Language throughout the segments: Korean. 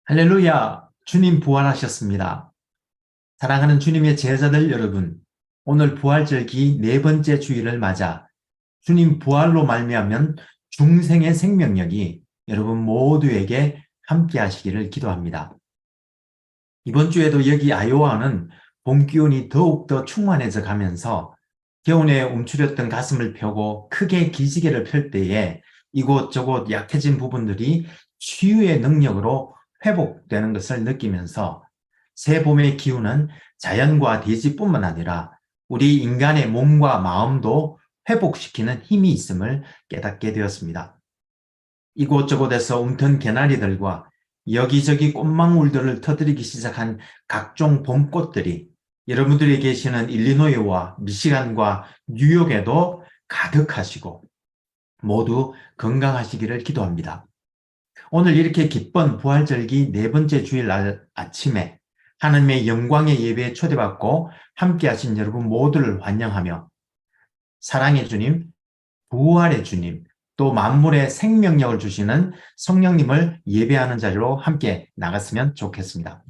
할렐루야! 주님 부활하셨습니다. 사랑하는 주님의 제자들 여러분, 오늘 부활절기 네 번째 주일을 맞아 주님 부활로 말미암은 중생의 생명력이 여러분 모두에게 함께 하시기를 기도합니다. 이번 주에도 여기 아이오와는 봄 기운이 더욱더 충만해져 가면서 겨울에 움츠렸던 가슴을 펴고 크게 기지개를 펼 때에 이곳저곳 약해진 부분들이 치유의 능력으로 회복되는 것을 느끼면서 새 봄의 기운은 자연과 대지뿐만 아니라 우리 인간의 몸과 마음도 회복시키는 힘이 있음을 깨닫게 되었습니다. 이곳저곳에서 움튼 개나리들과 여기저기 꽃망울들을 터뜨리기 시작한 각종 봄꽃들이 여러분들이 계시는 일리노이와 미시간과 뉴욕에도 가득하시고 모두 건강하시기를 기도합니다. 오늘 이렇게 기쁜 부활절기 네 번째 주일 날 아침에 하나님의 영광의 예배에 초대받고 함께 하신 여러분 모두를 환영하며 사랑의 주님, 부활의 주님, 또 만물의 생명력을 주시는 성령님을 예배하는 자리로 함께 나갔으면 좋겠습니다.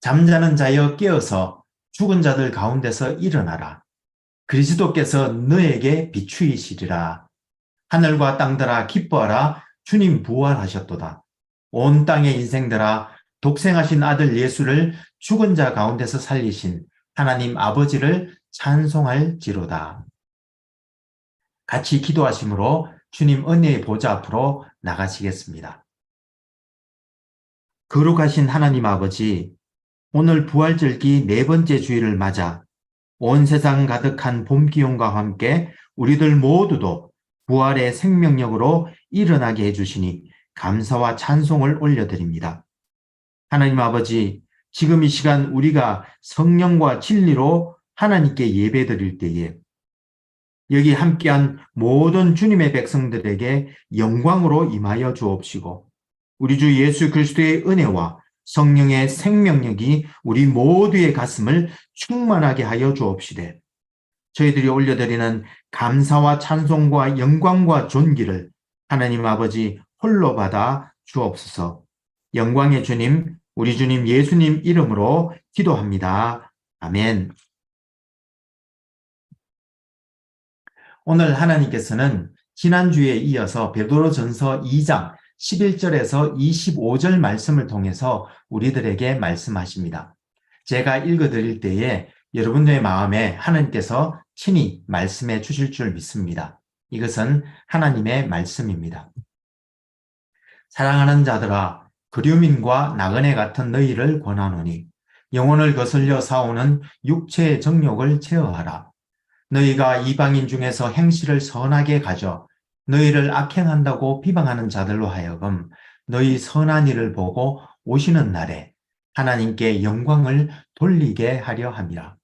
잠자는 자여 깨어서 죽은 자들 가운데서 일어나라. 그리스도께서 너에게 비추이시리라. 하늘과 땅들아 기뻐하라. 주님 부활하셨도다. 온 땅의 인생들아 독생하신 아들 예수를 죽은 자 가운데서 살리신 하나님 아버지를 찬송할지로다. 같이 기도하심으로 주님 은혜의 보좌 앞으로 나가시겠습니다. 거룩하신 하나님 아버지, 오늘 부활절기 네 번째 주일을 맞아 온 세상 가득한 봄 기운과 함께 우리들 모두도 부활의 생명력으로 일어나게 해주시니 감사와 찬송을 올려드립니다. 하나님 아버지, 지금 이 시간 우리가 성령과 진리로 하나님께 예배드릴 때에 여기 함께한 모든 주님의 백성들에게 영광으로 임하여 주옵시고 우리 주 예수 그리스도의 은혜와 성령의 생명력이 우리 모두의 가슴을 충만하게 하여 주옵시되 저희들이 올려드리는 감사와 찬송과 영광과 존귀를 하나님 아버지 홀로 받아 주옵소서. 영광의 주님, 우리 주님 예수님 이름으로 기도합니다. 아멘. 오늘 하나님께서는 지난주에 이어서 베드로전서 2장 11절에서 25절 말씀을 통해서 우리들에게 말씀하십니다. 제가 읽어드릴 때에 여러분의 마음에 하나님께서 친히 말씀해 주실 줄 믿습니다. 이것은 하나님의 말씀입니다. 사랑하는 자들아, 그류민과 나그네 같은 너희를 권하노니 영혼을 거슬려 싸우는 육체의 정욕을 제어하라. 너희가 이방인 중에서 행실을 선하게 가져 너희를 악행한다고 비방하는 자들로 하여금 너희 선한 일을 보고 오시는 날에 하나님께 영광을 돌리게 하려 함이라.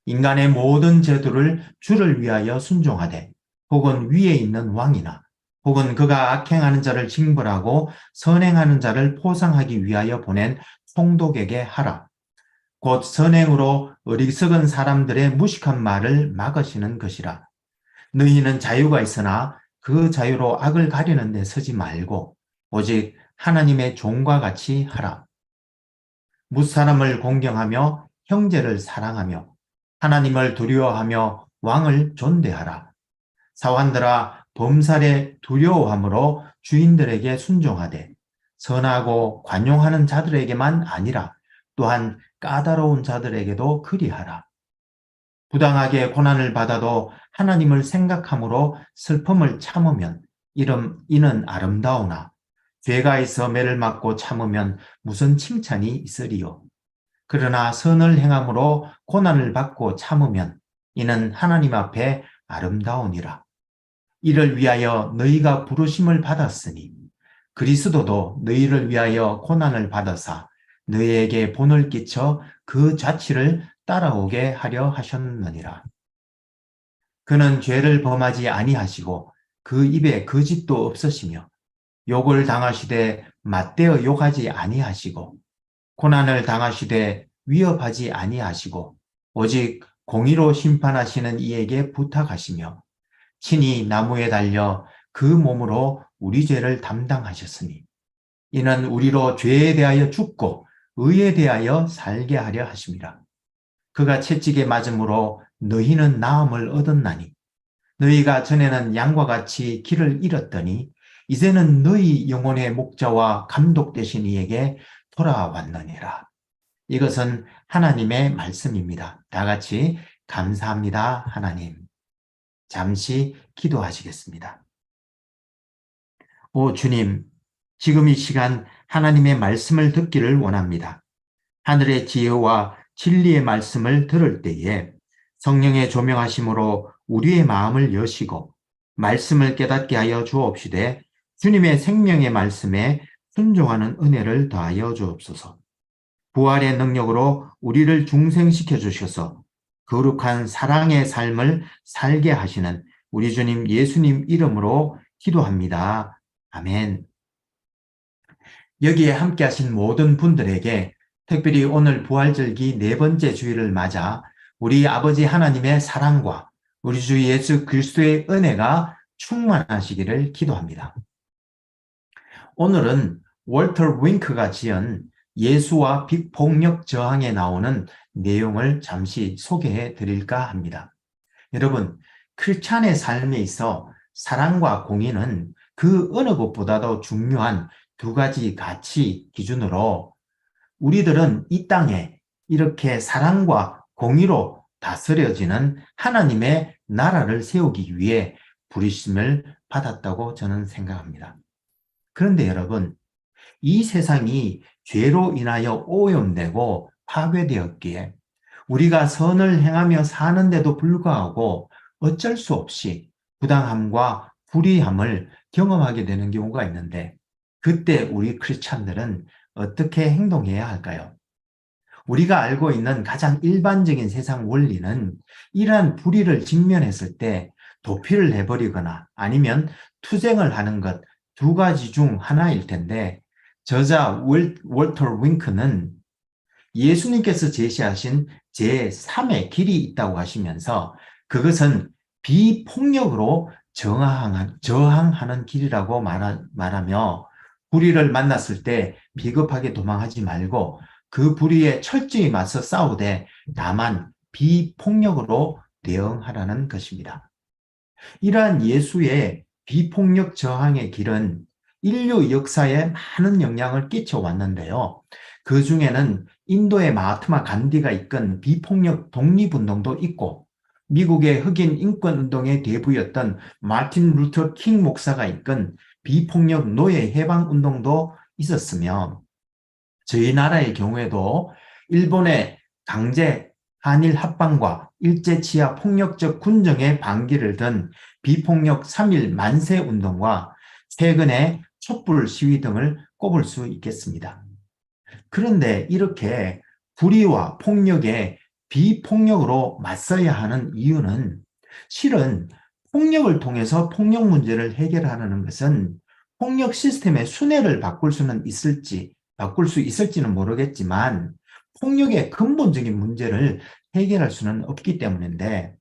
인간의 모든 제도를 주를 위하여 순종하되 혹은 위에 있는 왕이나 혹은 그가 악행하는 자를 징벌하고 선행하는 자를 포상하기 위하여 보낸 총독에게 하라. 곧 선행으로 어리석은 사람들의 무식한 말을 막으시는 것이라. 너희는 자유가 있으나 그 자유로 악을 가리는 데 서지 말고 오직 하나님의 종과 같이 하라. 무사람을 공경하며 형제를 사랑하며 하나님을 두려워하며 왕을 존대하라. 사환들아 범살에 두려워함으로 주인들에게 순종하되 선하고 관용하는 자들에게만 아니라 또한 까다로운 자들에게도 그리하라. 부당하게 고난을 받아도 하나님을 생각함으로 슬픔을 참으면 이는 아름다우나 죄가 있어 매를 맞고 참으면 무슨 칭찬이 있으리요. 그러나 선을 행함으로 고난을 받고 참으면 이는 하나님 앞에 아름다우니라. 이를 위하여 너희가 부르심을 받았으니 그리스도도 너희를 위하여 고난을 받으사 너희에게 본을 끼쳐 그 자취를 따라오게 하려 하셨느니라. 그는 죄를 범하지 아니하시고 그 입에 거짓도 없으시며 욕을 당하시되 맞대어 욕하지 아니하시고 고난을 당하시되 위협하지 아니하시고 오직 공의로 심판하시는 이에게 부탁하시며 친히 나무에 달려 그 몸으로 우리 죄를 담당하셨으니 이는 우리로 죄에 대하여 죽고 의에 대하여 살게 하려 하심이라. 그가 채찍에 맞음으로 너희는 나음을 얻었나니 너희가 전에는 양과 같이 길을 잃었더니 이제는 너희 영혼의 목자와 감독 되신 이에게 돌아왔느니라. 이것은 하나님의 말씀입니다. 다 같이 감사합니다, 하나님. 잠시 기도하시겠습니다. 오 주님, 지금 이 시간 하나님의 말씀을 듣기를 원합니다. 하늘의 지혜와 진리의 말씀을 들을 때에 성령의 조명하심으로 우리의 마음을 여시고 말씀을 깨닫게 하여 주옵시되 주님의 생명의 말씀에 순종하는 은혜를 더하여 주옵소서. 부활의 능력으로 우리를 중생시켜 주셔서 거룩한 사랑의 삶을 살게 하시는 우리 주님 예수님 이름으로 기도합니다. 아멘. 여기에 함께 하신 모든 분들에게 특별히 오늘 부활절기 네 번째 주일을 맞아 우리 아버지 하나님의 사랑과 우리 주 예수 그리스도의 은혜가 충만하시기를 기도합니다. 오늘은 월터 윙크가 지은 예수와 빅폭력 저항에 나오는 내용을 잠시 소개해 드릴까 합니다. 여러분, 크리스찬의 삶에 있어 사랑과 공의는 그 어느 것보다도 중요한 두 가지 가치 기준으로 우리들은 이 땅에 이렇게 사랑과 공의로 다스려지는 하나님의 나라를 세우기 위해 부르심을 받았다고 저는 생각합니다. 그런데 여러분, 이 세상이 죄로 인하여 오염되고 파괴되었기에 우리가 선을 행하며 사는데도 불구하고 어쩔 수 없이 부당함과 불의함을 경험하게 되는 경우가 있는데 그때 우리 크리스찬들은 어떻게 행동해야 할까요? 우리가 알고 있는 가장 일반적인 세상 원리는 이러한 불의를 직면했을 때 도피를 해버리거나 아니면 투쟁을 하는 것 두 가지 중 하나일 텐데 저자 월터 윙크는 예수님께서 제시하신 제3의 길이 있다고 하시면서 그것은 비폭력으로 저항하는 길이라고 말하며 불의를 만났을 때 비겁하게 도망하지 말고 그 불의에 철저히 맞서 싸우되 다만 비폭력으로 대응하라는 것입니다. 이러한 예수의 비폭력 저항의 길은 인류 역사에 많은 영향을 끼쳐왔는데요. 그 중에는 인도의 마하트마 간디가 이끈 비폭력 독립운동도 있고 미국의 흑인 인권운동의 대부였던 마틴 루터 킹 목사가 이끈 비폭력 노예 해방운동도 있었으며 저희 나라의 경우에도 일본의 강제 한일 합방과 일제치하 폭력적 군정의 반기를 든 비폭력 3.1 만세 운동과 최근의 촛불 시위 등을 꼽을 수 있겠습니다. 그런데 이렇게 불의와 폭력에 비폭력으로 맞서야 하는 이유는 실은 폭력을 통해서 폭력 문제를 해결하는 것은 폭력 시스템의 순회를 바꿀 수 있을지는 모르겠지만 폭력의 근본적인 문제를 해결할 수는 없기 때문인데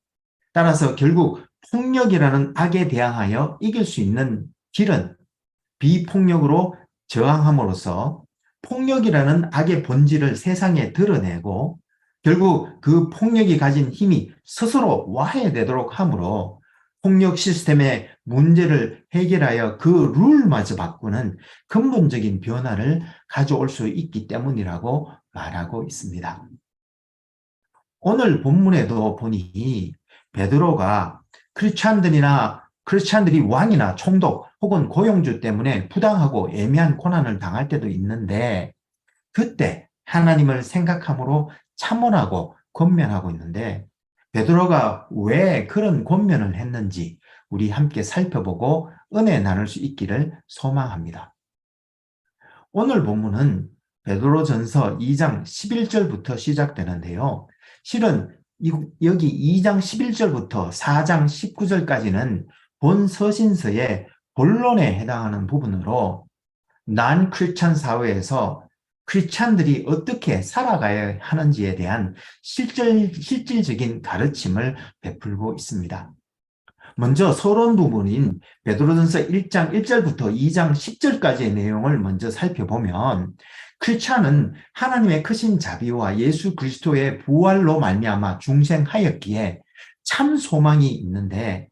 따라서 결국 폭력이라는 악에 대항하여 이길 수 있는 길은 비폭력으로 저항함으로써 폭력이라는 악의 본질을 세상에 드러내고 결국 그 폭력이 가진 힘이 스스로 와해되도록 하므로 폭력 시스템의 문제를 해결하여 그 룰마저 바꾸는 근본적인 변화를 가져올 수 있기 때문이라고 말하고 있습니다. 오늘 본문에도 보니 베드로가 크리스찬들이 왕이나 총독 혹은 고용주 때문에 부당하고 애매한 고난을 당할 때도 있는데 그때 하나님을 생각함으로 참원하고 권면하고 있는데 베드로가 왜 그런 권면을 했는지 우리 함께 살펴보고 은혜 나눌 수 있기를 소망합니다. 오늘 본문은 베드로전서 2장 11절부터 시작되는데요. 실은 여기 2장 11절부터 4장 19절까지는 본 서신서의 본론에 해당하는 부분으로 난 크리스찬 사회에서 크리스찬들이 어떻게 살아가야 하는지에 대한 실질적인 가르침을 베풀고 있습니다. 먼저 서론 부분인 베드로전서 1장 1절부터 2장 10절까지의 내용을 먼저 살펴보면 크리스찬은 하나님의 크신 자비와 예수 그리스도의 부활로 말미암아 중생하였기에 참 소망이 있는데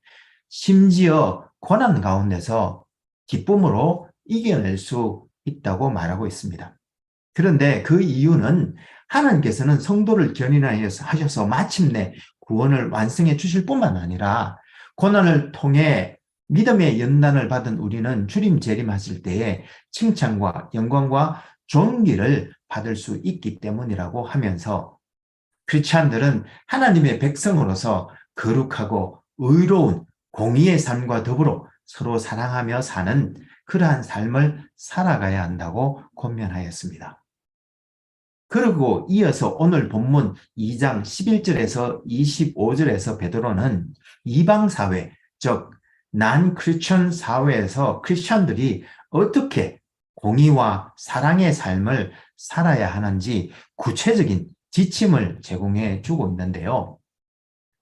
심지어 고난 가운데서 기쁨으로 이겨낼 수 있다고 말하고 있습니다. 그런데 그 이유는 하나님께서는 성도를 견인하셔서 마침내 구원을 완성해 주실 뿐만 아니라 고난을 통해 믿음의 연단을 받은 우리는 주님 재림하실 때에 칭찬과 영광과 존귀를 받을 수 있기 때문이라고 하면서 크리스찬들은 하나님의 백성으로서 거룩하고 의로운 공의의 삶과 더불어 서로 사랑하며 사는 그러한 삶을 살아가야 한다고 권면하였습니다. 그리고 이어서 오늘 본문 2장 11절에서 25절에서 베드로는 이방사회, 즉 난크리스천 사회에서 크리스천들이 어떻게 공의와 사랑의 삶을 살아야 하는지 구체적인 지침을 제공해 주고 있는데요.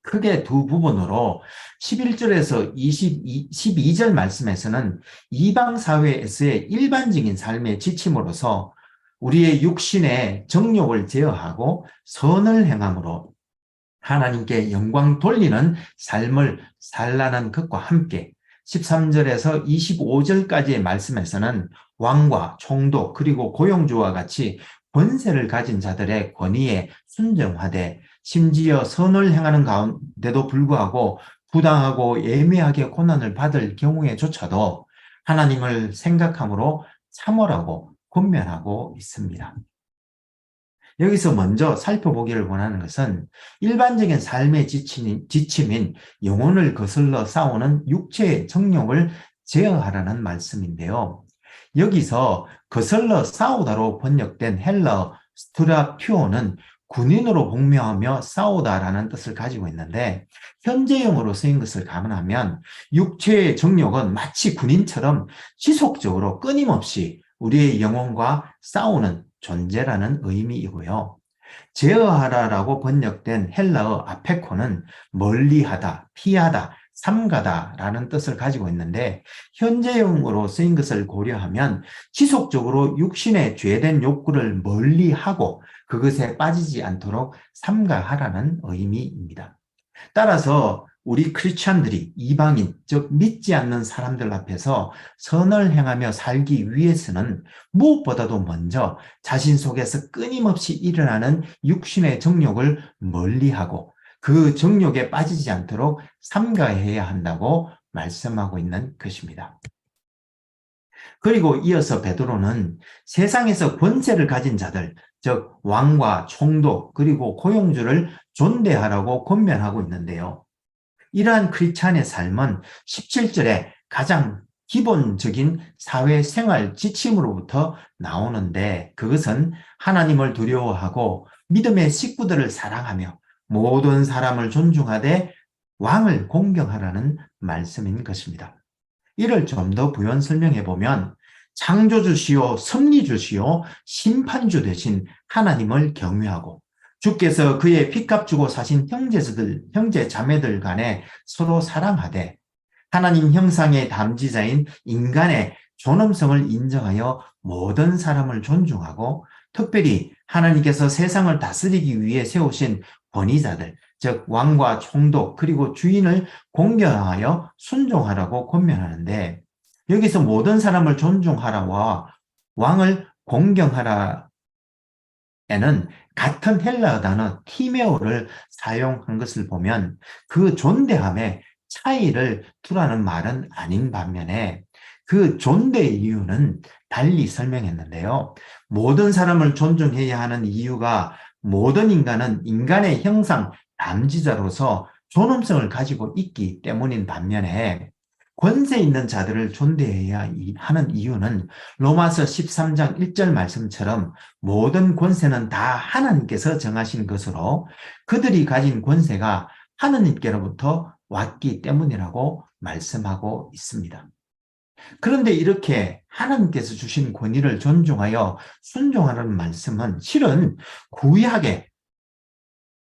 크게 두 부분으로 11절에서 12절 말씀에서는 이방사회에서의 일반적인 삶의 지침으로서 우리의 육신의 정욕을 제어하고 선을 행함으로 하나님께 영광 돌리는 삶을 살라는 것과 함께 13절에서 25절까지의 말씀에서는 왕과 총독 그리고 고용주와 같이 권세를 가진 자들의 권위에 순종하되 심지어 선을 행하는 가운데도 불구하고 부당하고 예매하게 고난을 받을 경우에조차도 하나님을 생각함으로 참으라고 권면하고 있습니다. 여기서 먼저 살펴보기를 원하는 것은 일반적인 삶의 지침인 영혼을 거슬러 싸우는 육체의 정욕을 제어하라는 말씀인데요. 여기서 거슬러 싸우다로 번역된 헬러 스트라퓨어는 군인으로 복무하며 싸우다라는 뜻을 가지고 있는데 현재형으로 쓰인 것을 감안하면 육체의 정욕은 마치 군인처럼 지속적으로 끊임없이 우리의 영혼과 싸우는 존재라는 의미이고요. 제어하라라고 번역된 헬라어 아페코는 멀리하다, 피하다, 삼가다라는 뜻을 가지고 있는데 현재형으로 쓰인 것을 고려하면 지속적으로 육신의 죄된 욕구를 멀리하고 그것에 빠지지 않도록 삼가하라는 의미입니다. 따라서 우리 크리스찬들이 이방인, 즉 믿지 않는 사람들 앞에서 선을 행하며 살기 위해서는 무엇보다도 먼저 자신 속에서 끊임없이 일어나는 육신의 정욕을 멀리하고 그 정욕에 빠지지 않도록 삼가해야 한다고 말씀하고 있는 것입니다. 그리고 이어서 베드로는 세상에서 권세를 가진 자들, 즉 왕과 총독 그리고 고용주를 존대하라고 권면하고 있는데요. 이러한 크리스찬의 삶은 17절에 가장 기본적인 사회생활 지침으로부터 나오는데 그것은 하나님을 두려워하고 믿음의 식구들을 사랑하며 모든 사람을 존중하되 왕을 공경하라는 말씀인 것입니다. 이를 좀 더 부연 설명해 보면 창조주시요 섭리주시요 심판주 되신 하나님을 경외하고 주께서 그의 핏값 주고 사신 형제 자매들 간에 서로 사랑하되 하나님 형상의 담지자인 인간의 존엄성을 인정하여 모든 사람을 존중하고 특별히 하나님께서 세상을 다스리기 위해 세우신 권위자들, 즉 왕과 총독 그리고 주인을 공경하여 순종하라고 권면하는데 여기서 모든 사람을 존중하라와 왕을 공경하라 에는 같은 헬라어 단어 티메오를 사용한 것을 보면 그 존대함에 차이를 두라는 말은 아닌 반면에 그 존대의 이유는 달리 설명했는데요. 모든 사람을 존중해야 하는 이유가 모든 인간은 인간의 형상 담지자로서 존엄성을 가지고 있기 때문인 반면에 권세 있는 자들을 존대해야 하는 이유는 로마서 13장 1절 말씀처럼 모든 권세는 다 하나님께서 정하신 것으로 그들이 가진 권세가 하나님께로부터 왔기 때문이라고 말씀하고 있습니다. 그런데 이렇게 하나님께서 주신 권위를 존중하여 순종하라는 말씀은 실은 구약의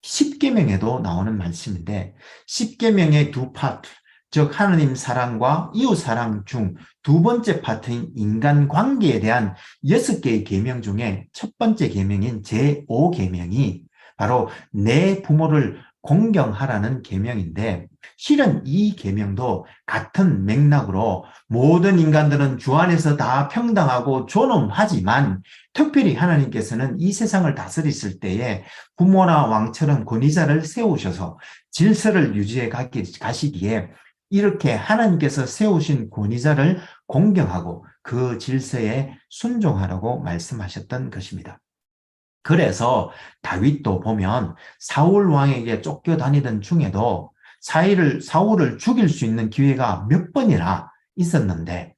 십계명에도 나오는 말씀인데 십계명의 두 파트, 즉 하느님 사랑과 이웃 사랑 중 두 번째 파트인 인간 관계에 대한 6개의 계명 중에 첫 번째 계명인 제5계명이 바로 내 부모를 공경하라는 계명인데, 실은 이 계명도 같은 맥락으로 모든 인간들은 주 안에서 다 평등하고 존엄하지만, 특별히 하나님께서는 이 세상을 다스리실 때에 부모나 왕처럼 권위자를 세우셔서 질서를 유지해 가시기에 이렇게 하나님께서 세우신 권위자를 공경하고 그 질서에 순종하라고 말씀하셨던 것입니다. 그래서 다윗도 보면 사울 왕에게 쫓겨다니던 중에도 사울을 죽일 수 있는 기회가 몇 번이나 있었는데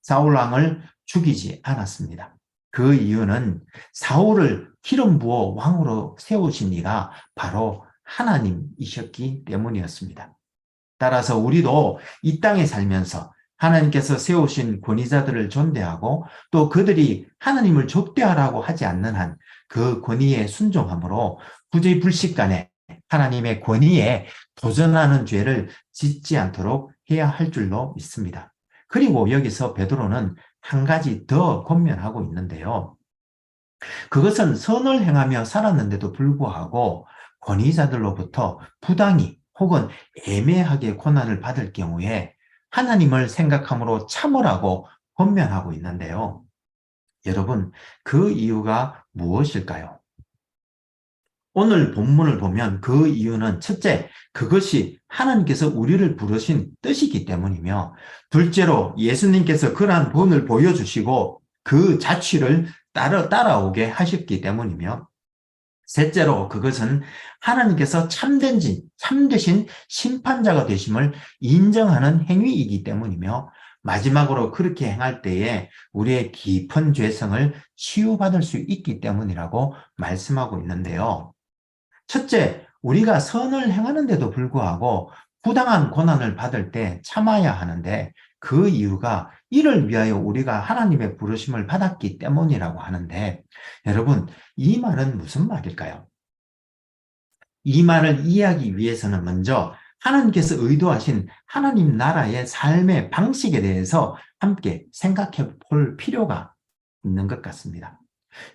사울 왕을 죽이지 않았습니다. 그 이유는 사울을 기름 부어 왕으로 세우신 이가 바로 하나님이셨기 때문이었습니다. 따라서 우리도 이 땅에 살면서 하나님께서 세우신 권위자들을 존대하고 또 그들이 하나님을 접대하라고 하지 않는 한 그 권위에 순종함으로 부재불식간에 하나님의 권위에 도전하는 죄를 짓지 않도록 해야 할 줄로 믿습니다. 그리고 여기서 베드로는 한 가지 더 권면하고 있는데요. 그것은 선을 행하며 살았는데도 불구하고 권위자들로부터 부당히 혹은 애매하게 고난을 받을 경우에 하나님을 생각함으로 참으라고 권면하고 있는데요. 여러분, 그 이유가 무엇일까요? 오늘 본문을 보면 그 이유는 첫째, 그것이 하나님께서 우리를 부르신 뜻이기 때문이며, 둘째로 예수님께서 그러한 본을 보여주시고 그 자취를 따라오게 하셨기 때문이며, 셋째로 그것은 하나님께서 참되신 심판자가 되심을 인정하는 행위이기 때문이며, 마지막으로 그렇게 행할 때에 우리의 깊은 죄성을 치유받을 수 있기 때문이라고 말씀하고 있는데요. 첫째, 우리가 선을 행하는데도 불구하고 부당한 고난을 받을 때 참아야 하는데, 그 이유가 이를 위하여 우리가 하나님의 부르심을 받았기 때문이라고 하는데, 여러분, 이 말은 무슨 말일까요? 이 말을 이해하기 위해서는 먼저 하나님께서 의도하신 하나님 나라의 삶의 방식에 대해서 함께 생각해 볼 필요가 있는 것 같습니다.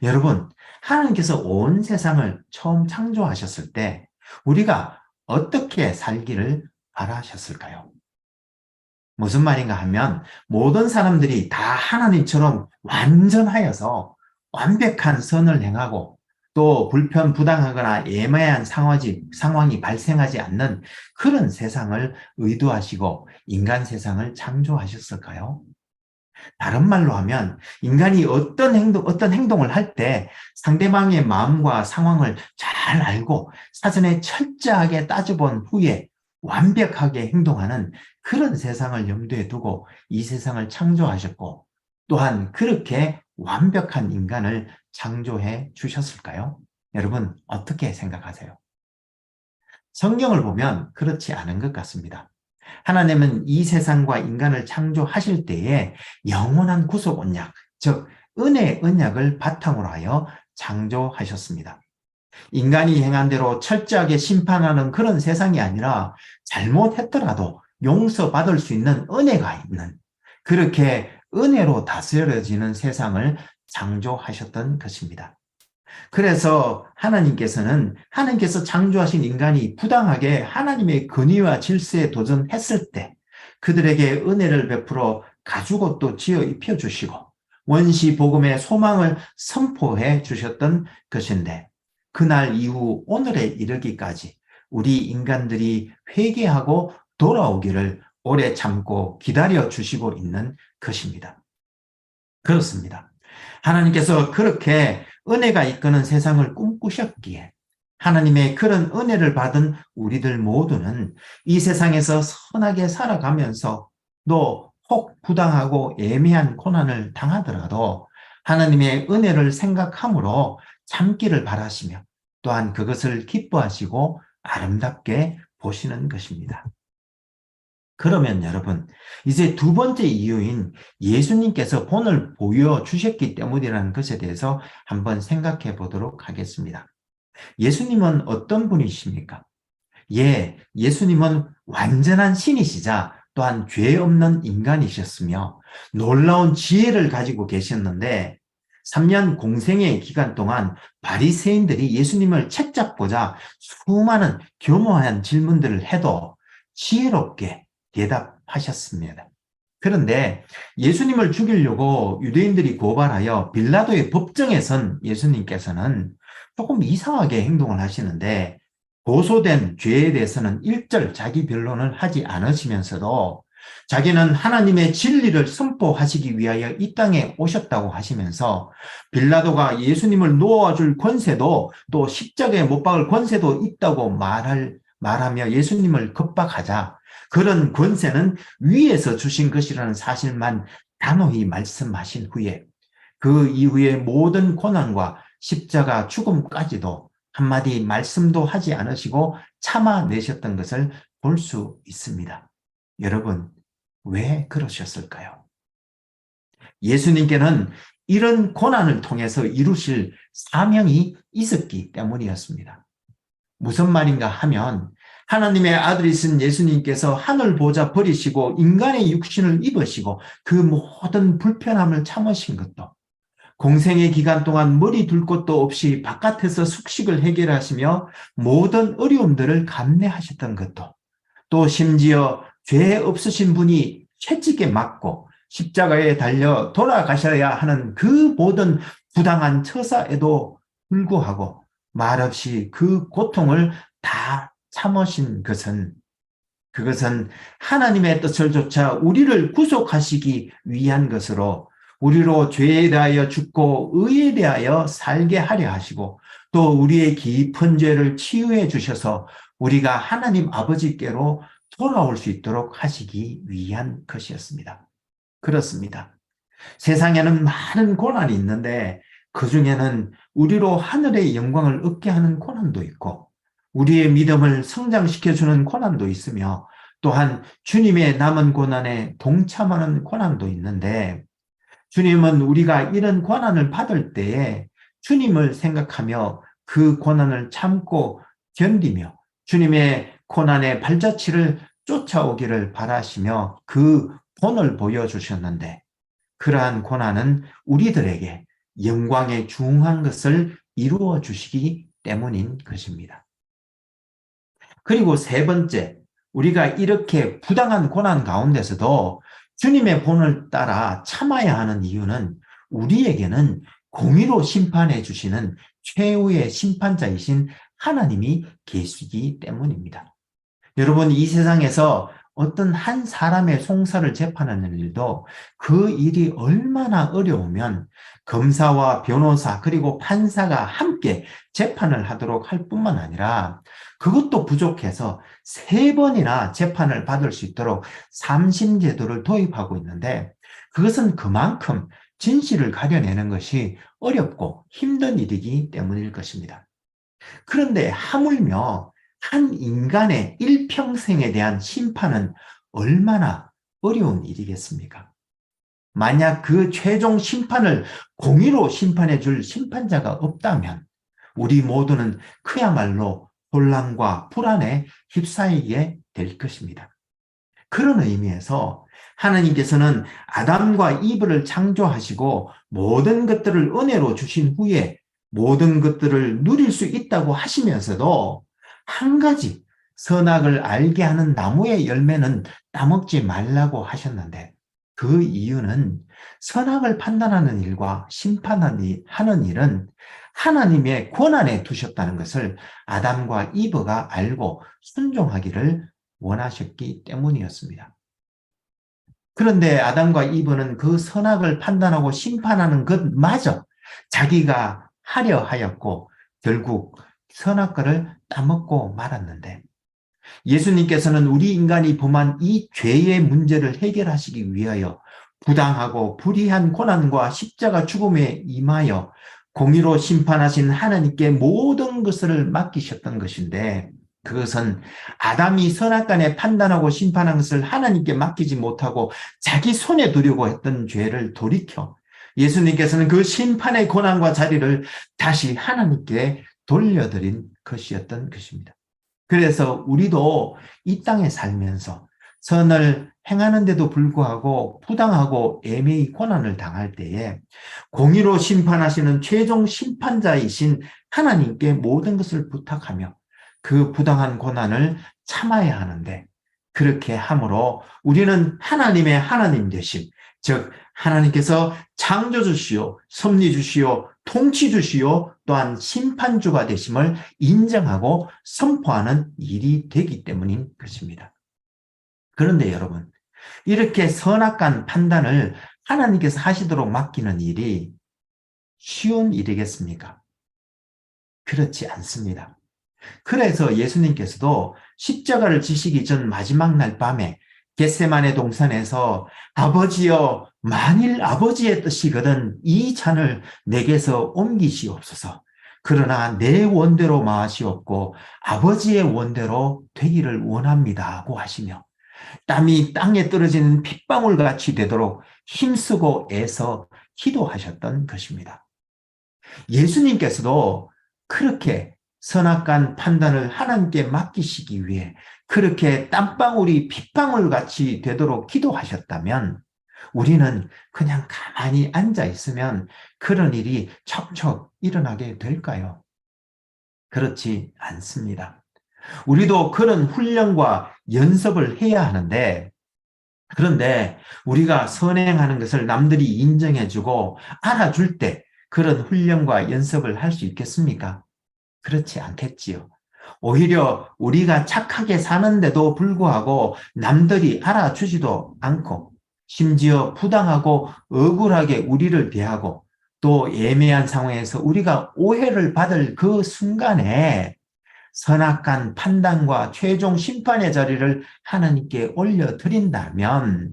여러분, 하나님께서 온 세상을 처음 창조하셨을 때 우리가 어떻게 살기를 바라셨을까요? 무슨 말인가 하면 모든 사람들이 다 하나님처럼 완전하여서 완벽한 선을 행하고 또 불편부당하거나 애매한 상황이 발생하지 않는 그런 세상을 의도하시고 인간 세상을 창조하셨을까요? 다른 말로 하면 인간이 어떤 행동을 할 때 상대방의 마음과 상황을 잘 알고 사전에 철저하게 따져본 후에 완벽하게 행동하는 그런 세상을 염두에 두고 이 세상을 창조하셨고, 또한 그렇게 완벽한 인간을 창조해 주셨을까요? 여러분, 어떻게 생각하세요? 성경을 보면 그렇지 않은 것 같습니다. 하나님은 이 세상과 인간을 창조하실 때에 영원한 구속 언약, 즉 은혜의 언약을 바탕으로 하여 창조하셨습니다. 인간이 행한 대로 철저하게 심판하는 그런 세상이 아니라 잘못했더라도 용서받을 수 있는 은혜가 있는, 그렇게 은혜로 다스려지는 세상을 창조하셨던 것입니다. 그래서 하나님께서 창조하신 인간이 부당하게 하나님의 권위와 질서에 도전했을 때 그들에게 은혜를 베풀어 가죽옷도 지어 입혀주시고 원시 복음의 소망을 선포해 주셨던 것인데, 그날 이후 오늘에 이르기까지 우리 인간들이 회개하고 돌아오기를 오래 참고 기다려 주시고 있는 것입니다. 그렇습니다. 하나님께서 그렇게 은혜가 이끄는 세상을 꿈꾸셨기에 하나님의 그런 은혜를 받은 우리들 모두는 이 세상에서 선하게 살아가면서 또 혹 부당하고 애매한 고난을 당하더라도 하나님의 은혜를 생각함으로 참기를 바라시며 또한 그것을 기뻐하시고 아름답게 보시는 것입니다. 그러면 여러분, 이제 두 번째 이유인 예수님께서 본을 보여주셨기 때문이라는 것에 대해서 한번 생각해 보도록 하겠습니다. 예수님은 어떤 분이십니까? 예수님은 완전한 신이시자 또한 죄 없는 인간이셨으며 놀라운 지혜를 가지고 계셨는데 3년 공생의 기간 동안 바리새인들이 예수님을 책잡고자 수많은 교묘한 질문들을 해도 지혜롭게 대답하셨습니다. 그런데 예수님을 죽이려고 유대인들이 고발하여 빌라도의 법정에 선 예수님께서는 조금 이상하게 행동을 하시는데 고소된 죄에 대해서는 일절 자기 변론을 하지 않으시면서도 자기는 하나님의 진리를 선포하시기 위하여 이 땅에 오셨다고 하시면서 빌라도가 예수님을 놓아줄 권세도 또 십자가에 못 박을 권세도 있다고 말하며 예수님을 겁박하자 그런 권세는 위에서 주신 것이라는 사실만 단호히 말씀하신 후에 그 이후에 모든 고난과 십자가 죽음까지도 한마디 말씀도 하지 않으시고 참아내셨던 것을 볼 수 있습니다. 여러분, 왜 그러셨을까요? 예수님께는 이런 고난을 통해서 이루실 사명이 있었기 때문이었습니다. 무슨 말인가 하면 하나님의 아들이신 예수님께서 하늘 보좌 버리시고 인간의 육신을 입으시고 그 모든 불편함을 참으신 것도 공생의 기간 동안 머리 둘 곳도 없이 바깥에서 숙식을 해결하시며 모든 어려움들을 감내하셨던 것도 또 심지어 죄 없으신 분이 채찍에 맞고 십자가에 달려 돌아가셔야 하는 그 모든 부당한 처사에도 불구하고 말없이 그 고통을 다 참으신 그것은 하나님의 뜻을 좇아 우리를 구속하시기 위한 것으로 우리로 죄에 대하여 죽고 의에 대하여 살게 하려 하시고 또 우리의 깊은 죄를 치유해 주셔서 우리가 하나님 아버지께로 돌아올 수 있도록 하시기 위한 것이었습니다. 그렇습니다. 세상에는 많은 고난이 있는데 그중에는 우리로 하늘의 영광을 얻게 하는 고난도 있고 우리의 믿음을 성장시켜주는 고난도 있으며 또한 주님의 남은 고난에 동참하는 고난도 있는데 주님은 우리가 이런 고난을 받을 때에 주님을 생각하며 그 고난을 참고 견디며 주님의 고난의 발자취를 쫓아오기를 바라시며 그 본을 보여주셨는데 그러한 고난은 우리들에게 영광에 중한 것을 이루어 주시기 때문인 것입니다. 그리고 세 번째, 우리가 이렇게 부당한 고난 가운데서도 주님의 본을 따라 참아야 하는 이유는 우리에게는 공의로 심판해 주시는 최후의 심판자이신 하나님이 계시기 때문입니다. 여러분, 이 세상에서 어떤 한 사람의 송사를 재판하는 일도 그 일이 얼마나 어려우면 검사와 변호사 그리고 판사가 함께 재판을 하도록 할 뿐만 아니라 그것도 부족해서 3번이나 재판을 받을 수 있도록 삼심제도를 도입하고 있는데 그것은 그만큼 진실을 가려내는 것이 어렵고 힘든 일이기 때문일 것입니다. 그런데 하물며 한 인간의 일평생에 대한 심판은 얼마나 어려운 일이겠습니까? 만약 그 최종 심판을 공의로 심판해 줄 심판자가 없다면 우리 모두는 그야말로 혼란과 불안에 휩싸이게 될 것입니다. 그런 의미에서 하나님께서는 아담과 이브를 창조하시고 모든 것들을 은혜로 주신 후에 모든 것들을 누릴 수 있다고 하시면서도 한 가지 선악을 알게 하는 나무의 열매는 따먹지 말라고 하셨는데 그 이유는 선악을 판단하는 일과 심판하는 일은 하나님의 권한에 두셨다는 것을 아담과 이브가 알고 순종하기를 원하셨기 때문이었습니다. 그런데 아담과 이브는 그 선악을 판단하고 심판하는 것마저 자기가 하려 하였고 결국 선악과를 따먹고 말았는데 예수님께서는 우리 인간이 범한 이 죄의 문제를 해결하시기 위하여 부당하고 불의한 고난과 십자가 죽음에 임하여 공의로 심판하신 하나님께 모든 것을 맡기셨던 것인데 그것은 아담이 선악간에 판단하고 심판한 것을 하나님께 맡기지 못하고 자기 손에 두려고 했던 죄를 돌이켜 예수님께서는 그 심판의 고난과 자리를 다시 하나님께 돌려드린 것이었던 것입니다. 그래서 우리도 이 땅에 살면서 선을 행하는데도 불구하고 부당하고 애매히 고난을 당할 때에 공의로 심판하시는 최종 심판자이신 하나님께 모든 것을 부탁하며 그 부당한 고난을 참아야 하는데, 그렇게 함으로 우리는 하나님의 하나님 되심, 즉 하나님께서 창조주시요 섭리주시요 통치주시요 또한 심판주가 되심을 인정하고 선포하는 일이 되기 때문인 것입니다. 그런데 여러분, 이렇게 선악간 판단을 하나님께서 하시도록 맡기는 일이 쉬운 일이겠습니까? 그렇지 않습니다. 그래서 예수님께서도 십자가를 지시기 전 마지막 날 밤에 겟세마네 동산에서 아버지여, 만일 아버지의 뜻이거든 이 잔을 내게서 옮기시옵소서. 그러나 내 원대로 마시옵고 아버지의 원대로 되기를 원합니다 하고 하시며, 땀이 땅에 떨어지는 핏방울 같이 되도록 힘쓰고 애써 기도하셨던 것입니다. 예수님께서도 그렇게 선악간 판단을 하나님께 맡기시기 위해 그렇게 땀방울이 핏방울 같이 되도록 기도하셨다면, 우리는 그냥 가만히 앉아 있으면 그런 일이 척척 일어나게 될까요? 그렇지 않습니다. 우리도 그런 훈련과 연습을 해야 하는데, 그런데 우리가 선행하는 것을 남들이 인정해주고 알아줄 때 그런 훈련과 연습을 할 수 있겠습니까? 그렇지 않겠지요. 오히려 우리가 착하게 사는데도 불구하고 남들이 알아주지도 않고, 심지어 부당하고 억울하게 우리를 대하고 또 애매한 상황에서 우리가 오해를 받을 그 순간에 선악간 판단과 최종 심판의 자리를 하나님께 올려드린다면,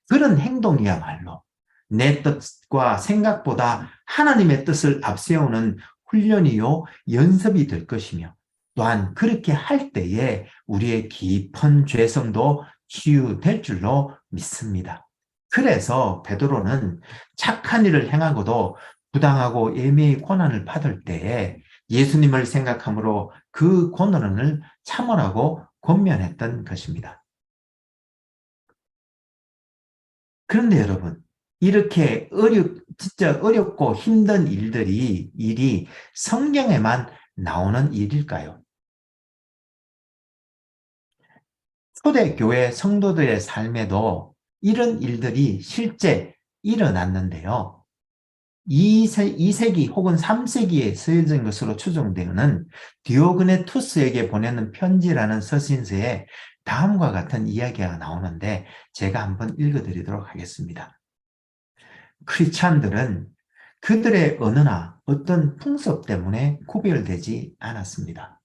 그런 행동이야말로 내 뜻과 생각보다 하나님의 뜻을 앞세우는 훈련이요 연습이 될 것이며, 또한 그렇게 할 때에 우리의 깊은 죄성도 치유될 줄로 믿습니다. 그래서 베드로는 착한 일을 행하고도 부당하고 애매히 고난을 받을 때에 예수님을 생각함으로 그 고난을 참으라고 권면했던 것입니다. 그런데 여러분, 이렇게 진짜 어렵고 힘든 일이 성경에만 나오는 일일까요? 초대교회 성도들의 삶에도 이런 일들이 실제 일어났는데요. 2세기 혹은 3세기에 쓰여진 것으로 추정되는 디오그네투스에게 보내는 편지라는 서신서에 다음과 같은 이야기가 나오는데, 제가 한번 읽어드리도록 하겠습니다. 크리스찬들은 그들의 언어나 어떤 풍습 때문에 구별되지 않았습니다.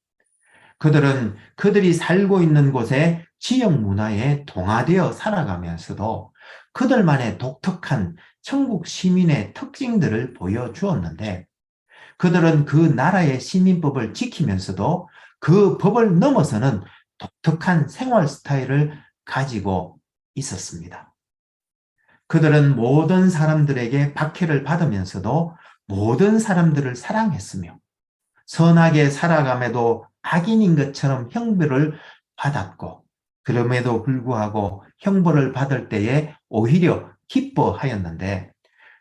그들은 그들이 살고 있는 곳의 지역 문화에 동화되어 살아가면서도 그들만의 독특한 천국 시민의 특징들을 보여주었는데, 그들은 그 나라의 시민법을 지키면서도 그 법을 넘어서는 독특한 생활 스타일을 가지고 있었습니다. 그들은 모든 사람들에게 박해를 받으면서도 모든 사람들을 사랑했으며, 선하게 살아감에도 악인인 것처럼 형벌을 받았고, 그럼에도 불구하고 형벌을 받을 때에 오히려 기뻐하였는데,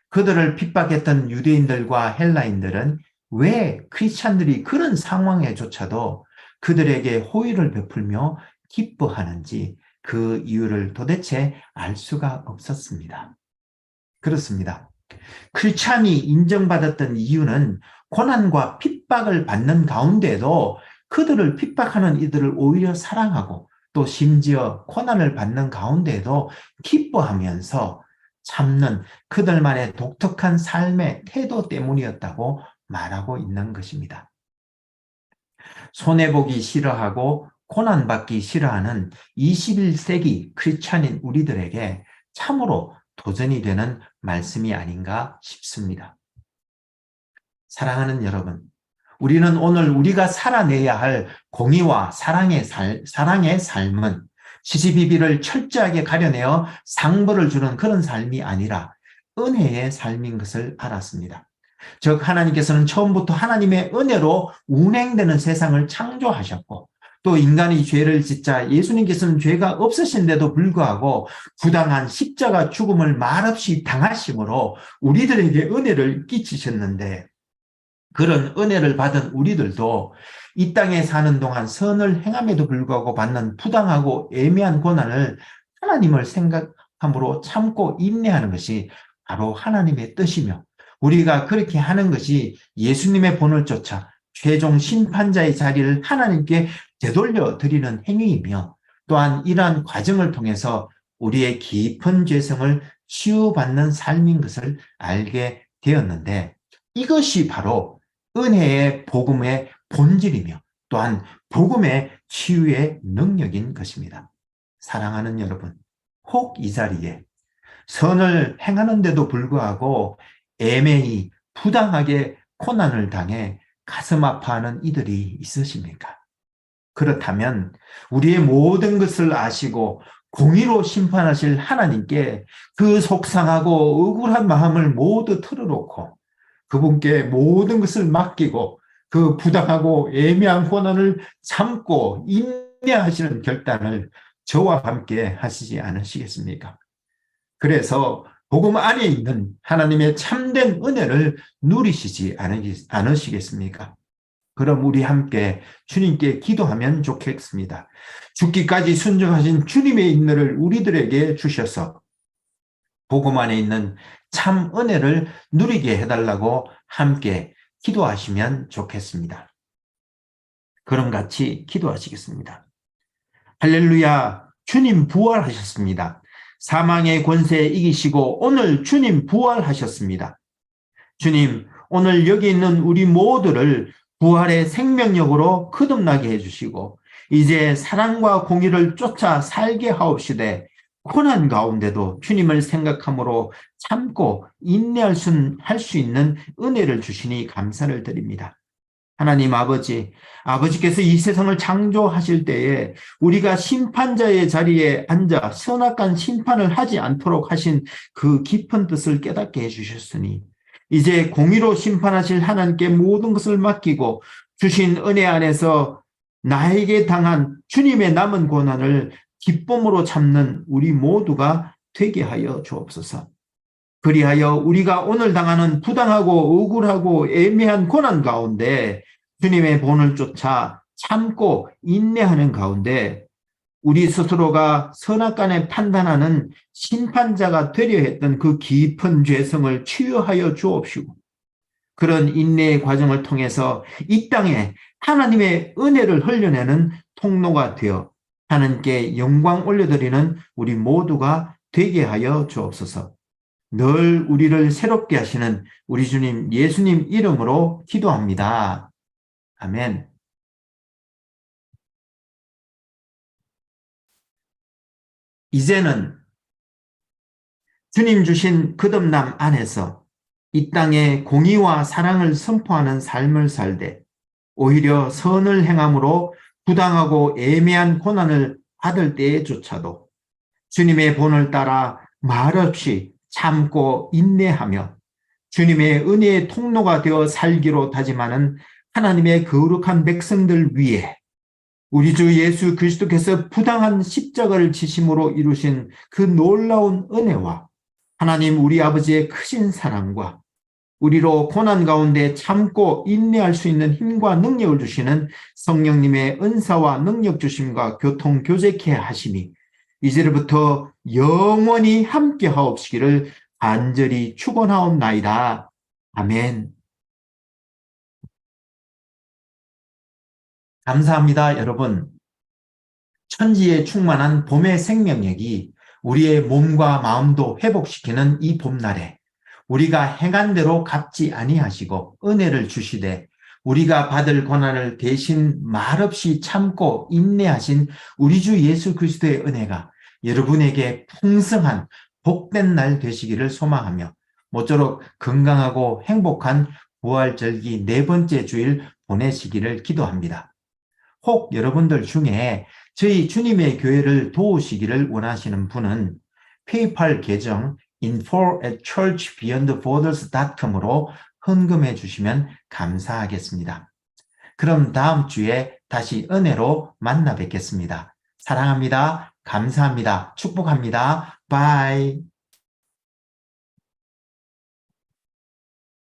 그들을 핍박했던 유대인들과 헬라인들은 왜 크리스찬들이 그런 상황에조차도 그들에게 호의를 베풀며 기뻐하는지 그 이유를 도대체 알 수가 없었습니다. 그렇습니다. 크리스찬이 인정받았던 이유는 고난과 핍박을 받는 가운데도 그들을 핍박하는 이들을 오히려 사랑하고, 또 심지어 고난을 받는 가운데도 기뻐하면서 참는 그들만의 독특한 삶의 태도 때문이었다고 말하고 있는 것입니다. 손해보기 싫어하고 고난받기 싫어하는 21세기 크리스찬인 우리들에게 참으로 도전이 되는 말씀이 아닌가 싶습니다. 사랑하는 여러분, 우리는 오늘 우리가 살아내야 할 공의와 사랑의 삶은 시시비비를 철저하게 가려내어 상벌을 주는 그런 삶이 아니라 은혜의 삶인 것을 알았습니다. 즉 하나님께서는 처음부터 하나님의 은혜로 운행되는 세상을 창조하셨고, 또 인간이 죄를 짓자 예수님께서는 죄가 없으신데도 불구하고 부당한 십자가 죽음을 말없이 당하심으로 우리들에게 은혜를 끼치셨는데, 그런 은혜를 받은 우리들도 이 땅에 사는 동안 선을 행함에도 불구하고 받는 부당하고 애매한 고난을 하나님을 생각함으로 참고 인내하는 것이 바로 하나님의 뜻이며, 우리가 그렇게 하는 것이 예수님의 본을 쫓아 최종 심판자의 자리를 하나님께 되돌려 드리는 행위이며, 또한 이러한 과정을 통해서 우리의 깊은 죄성을 치유받는 삶인 것을 알게 되었는데, 이것이 바로 은혜의 복음의 본질이며 또한 복음의 치유의 능력인 것입니다. 사랑하는 여러분, 혹 이 자리에 선을 행하는데도 불구하고 애매히 부당하게 고난을 당해 가슴 아파하는 이들이 있으십니까? 그렇다면 우리의 모든 것을 아시고 공의로 심판하실 하나님께 그 속상하고 억울한 마음을 모두 털어놓고 그분께 모든 것을 맡기고 그 부당하고 애매한 고난을 참고 인내하시는 결단을 저와 함께 하시지 않으시겠습니까? 그래서 복음 안에 있는 하나님의 참된 은혜를 누리시지 않으시겠습니까? 그럼 우리 함께 주님께 기도하면 좋겠습니다. 죽기까지 순종하신 주님의 인내를 우리들에게 주셔서 복음 안에 있는 참 은혜를 누리게 해달라고 함께 기도하시면 좋겠습니다. 그럼 같이 기도하시겠습니다. 할렐루야, 주님 부활하셨습니다. 사망의 권세 이기시고 오늘 주님 부활하셨습니다. 주님, 오늘 여기 있는 우리 모두를 부활의 생명력으로 거듭나게 해주시고 이제 사랑과 공의를 쫓아 살게 하옵시되 고난 가운데도 주님을 생각함으로 참고 인내할 수 있는 은혜를 주시니 감사를 드립니다. 하나님 아버지께서 이 세상을 창조하실 때에 우리가 심판자의 자리에 앉아 선악간 심판을 하지 않도록 하신 그 깊은 뜻을 깨닫게 해주셨으니 이제 공의로 심판하실 하나님께 모든 것을 맡기고 주신 은혜 안에서 나에게 당한 주님의 남은 고난을 기쁨으로 참는 우리 모두가 되게 하여 주옵소서. 그리하여 우리가 오늘 당하는 부당하고 억울하고 애매한 고난 가운데 주님의 본을 쫓아 참고 인내하는 가운데 우리 스스로가 선악간에 판단하는 심판자가 되려 했던 그 깊은 죄성을 치유하여 주옵시고 그런 인내의 과정을 통해서 이 땅에 하나님의 은혜를 흘려내는 통로가 되어 하나님께 영광 올려드리는 우리 모두가 되게 하여 주옵소서. 늘 우리를 새롭게 하시는 우리 주님 예수님 이름으로 기도합니다. 아멘. 이제는 주님 주신 거듭남 안에서 이 땅에 공의와 사랑을 선포하는 삶을 살되 오히려 선을 행함으로 부당하고 애매한 고난을 받을 때에조차도 주님의 본을 따라 말없이 참고 인내하며 주님의 은혜의 통로가 되어 살기로 다짐하는 하나님의 거룩한 백성들 위에 우리 주 예수 그리스도께서 부당한 십자가를 지심으로 이루신 그 놀라운 은혜와 하나님 우리 아버지의 크신 사랑과 우리로 고난 가운데 참고 인내할 수 있는 힘과 능력을 주시는 성령님의 은사와 능력 주심과 교통 교제케 하심이 이제부터 영원히 함께 하옵시기를 간절히 축원하옵나이다. 아멘. 감사합니다, 여러분. 천지에 충만한 봄의 생명력이 우리의 몸과 마음도 회복시키는 이 봄날에 우리가 행한 대로 갚지 아니하시고 은혜를 주시되 우리가 받을 고난을 대신 말없이 참고 인내하신 우리 주 예수 그리스도의 은혜가 여러분에게 풍성한 복된 날 되시기를 소망하며 모쪼록 건강하고 행복한 부활절기 4번째 주일 보내시기를 기도합니다. 혹 여러분들 중에 저희 주님의 교회를 도우시기를 원하시는 분은 페이팔 계정 info@churchbeyondborders.com으로 헌금해 주시면 감사하겠습니다. 그럼 다음 주에 다시 은혜로 만나 뵙겠습니다. 사랑합니다. 감사합니다. 축복합니다. 바이.